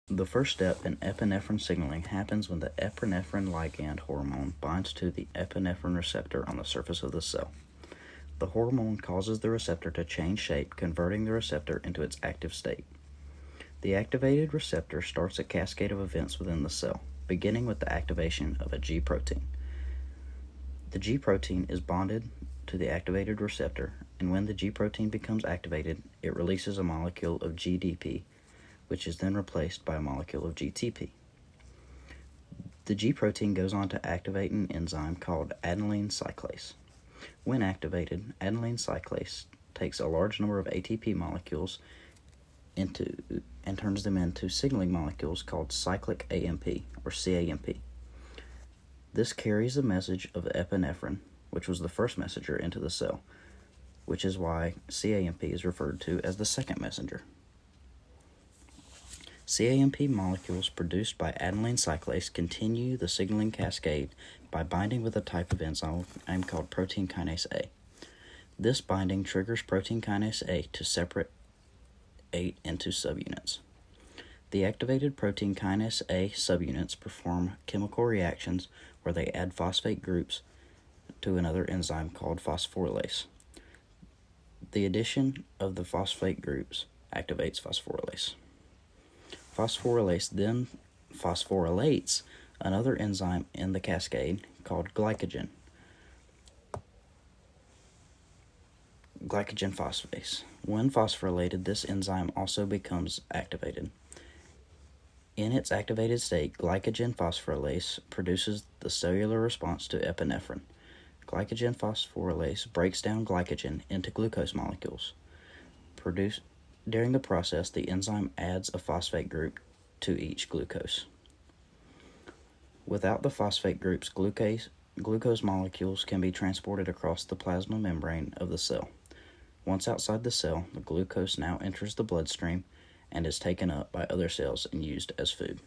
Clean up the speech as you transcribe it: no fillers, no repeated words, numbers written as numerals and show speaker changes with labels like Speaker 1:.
Speaker 1: The first step in epinephrine signaling happens when the epinephrine ligand hormone binds to the epinephrine receptor on the surface of the cell. The hormone causes the receptor to change shape, converting the receptor into its active state. The activated receptor starts a cascade of events within the cell, beginning with the activation of a G protein. The G protein is bonded to the activated receptor, and when the G protein becomes activated, it releases a molecule of GDP, which is then replaced by a molecule of GTP. The G protein goes on to activate an enzyme called adenylene cyclase. When activated, adenylene cyclase takes a large number of ATP molecules and turns them into signaling molecules called cyclic AMP, or CAMP. This carries the message of epinephrine, which was the first messenger, into the cell, which is why CAMP is referred to as the second messenger. CAMP molecules produced by adenylene cyclase continue the signaling cascade by binding with a type of enzyme called protein kinase A. This binding triggers protein kinase A to separate into subunits. The activated protein kinase A subunits perform chemical reactions where they add phosphate groups to another enzyme called phosphorylase. The addition of the phosphate groups activates phosphorylase. Phosphorylase then phosphorylates another enzyme in the cascade called glycogen phosphase. When phosphorylated, this enzyme also becomes activated. In its activated state, glycogen phosphorylase produces the cellular response to epinephrine. Glycogen phosphorylase breaks down glycogen into glucose molecules. During the process, the enzyme adds a phosphate group to each glucose. Without the phosphate groups, glucose molecules can be transported across the plasma membrane of the cell. Once outside the cell, the glucose now enters the bloodstream and is taken up by other cells and used as food.